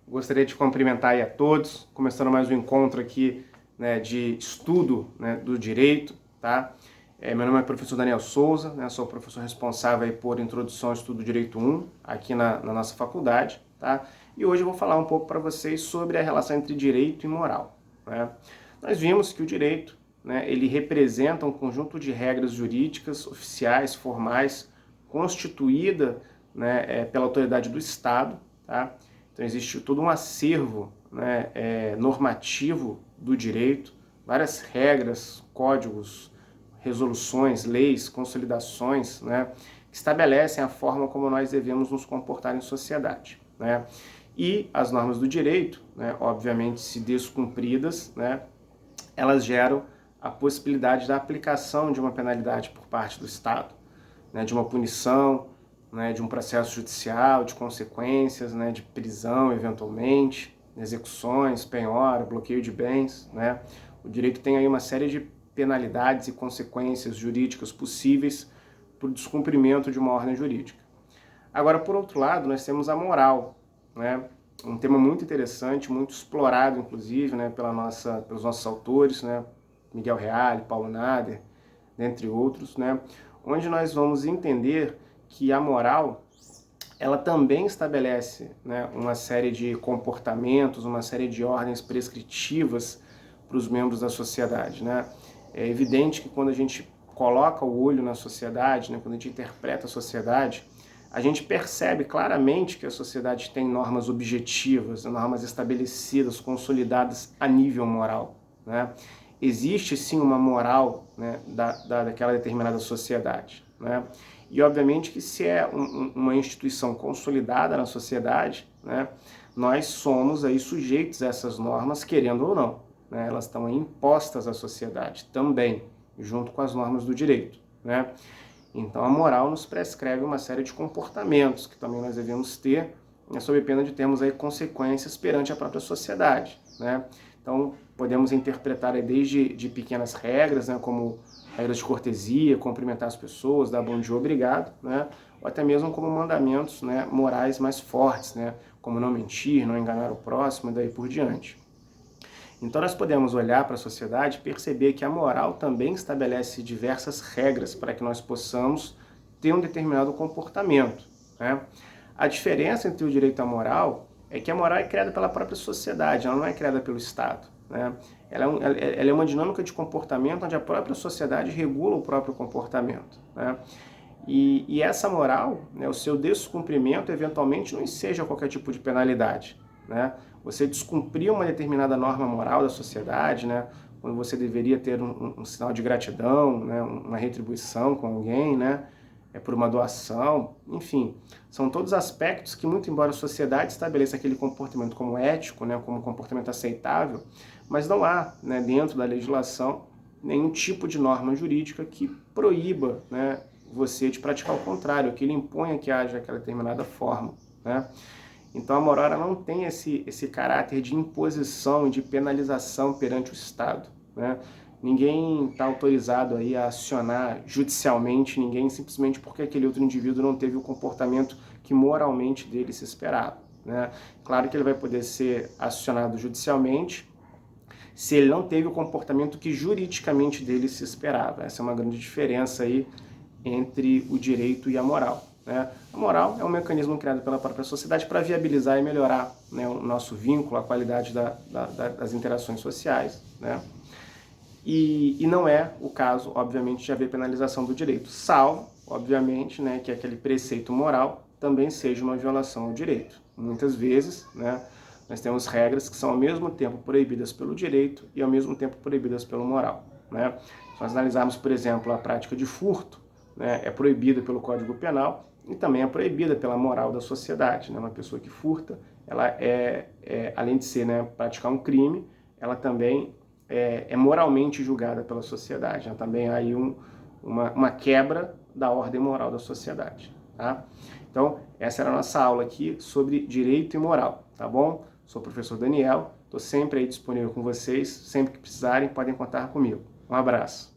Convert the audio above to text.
Gostaria de cumprimentar aí a todos, começando mais um encontro aqui, né, de estudo, né, do direito, tá? Meu nome é professor Daniel Souza, né, sou o professor responsável aí por Introdução ao Estudo do Direito 1, aqui na nossa faculdade, tá? E hoje eu vou falar um pouco para vocês sobre a relação entre direito e moral, né? Nós vimos que o direito, né, ele representa um conjunto de regras jurídicas, oficiais, formais, constituída, né, pela autoridade do Estado, tá? Então existe todo um acervo, né, normativo do direito, várias regras, códigos, resoluções, leis, consolidações, né, que estabelecem a forma como nós devemos nos comportar em sociedade, né? E as normas do direito, né, obviamente, se descumpridas, né, elas geram a possibilidade da aplicação de uma penalidade por parte do Estado, né, de uma punição, né, de um processo judicial, de consequências, né, de prisão eventualmente, execuções, penhora, bloqueio de bens, né? O direito tem aí uma série de penalidades e consequências jurídicas possíveis por descumprimento de uma ordem jurídica. Agora, por outro lado, nós temos a moral, né? Um tema muito interessante, muito explorado, inclusive, né, pelos nossos autores, né, Miguel Reale, Paulo Nader, dentre outros, né, onde nós vamos entender que a moral, ela também estabelece, né, uma série de comportamentos, uma série de ordens prescritivas para os membros da sociedade, né? É evidente que quando a gente coloca o olho na sociedade, né, quando a gente interpreta a sociedade, a gente percebe claramente que a sociedade tem normas objetivas, normas estabelecidas, consolidadas a nível moral, né? Existe sim uma moral, né, daquela determinada sociedade, né? E obviamente que se é uma instituição consolidada na sociedade, né, nós somos aí sujeitos a essas normas, querendo ou não, né? Elas estão aí impostas à sociedade também, junto com as normas do direito, né? Então a moral nos prescreve uma série de comportamentos que também nós devemos ter, né, sob pena de termos aí consequências perante a própria sociedade, né? Então podemos interpretar aí desde de pequenas regras, né, como regras de cortesia, cumprimentar as pessoas, dar bom dia, obrigado, né? Ou até mesmo como mandamentos, né, morais mais fortes, né, como não mentir, não enganar o próximo e daí por diante. Então nós podemos olhar para a sociedade e perceber que a moral também estabelece diversas regras para que nós possamos ter um determinado comportamento, né? A diferença entre o direito e a moral é que a moral é criada pela própria sociedade, ela não é criada pelo Estado, né? Ela é uma dinâmica de comportamento onde a própria sociedade regula o próprio comportamento, né? E essa moral, né, o seu descumprimento, eventualmente não enseja qualquer tipo de penalidade, né? Você descumprir uma determinada norma moral da sociedade, né, quando você deveria ter um sinal de gratidão, né, uma retribuição com alguém, né, por uma doação, enfim, são todos aspectos que, muito embora a sociedade estabeleça aquele comportamento como ético, né, como comportamento aceitável, mas não há, né, dentro da legislação nenhum tipo de norma jurídica que proíba, né, você de praticar o contrário, que ele imponha que haja aquela determinada forma, né? Então a moral não tem esse caráter de imposição, de penalização perante o Estado, né? Ninguém está autorizado aí a acionar judicialmente ninguém simplesmente porque aquele outro indivíduo não teve o comportamento que moralmente dele se esperava, né? Claro que ele vai poder ser acionado judicialmente se ele não teve o comportamento que juridicamente dele se esperava. Essa é uma grande diferença aí entre o direito e a moral, né? A moral é um mecanismo criado pela própria sociedade para viabilizar e melhorar, né, o nosso vínculo, a qualidade das interações sociais, né? E não é o caso, obviamente, de haver penalização do direito, salvo, obviamente, né, que aquele preceito moral também seja uma violação ao direito. Muitas vezes, né, nós temos regras que são ao mesmo tempo proibidas pelo direito e ao mesmo tempo proibidas pelo moral, né? Se nós analisarmos, por exemplo, a prática de furto, né, é proibida pelo Código Penal e também é proibida pela moral da sociedade, né? Uma pessoa que furta, ela além de ser, né, praticar um crime, ela também é moralmente julgada pela sociedade, né? Também há aí uma quebra da ordem moral da sociedade, tá? Então, essa era a nossa aula aqui sobre direito e moral, tá bom? Sou o professor Daniel, estou sempre aí disponível com vocês, sempre que precisarem podem contar comigo. Um abraço.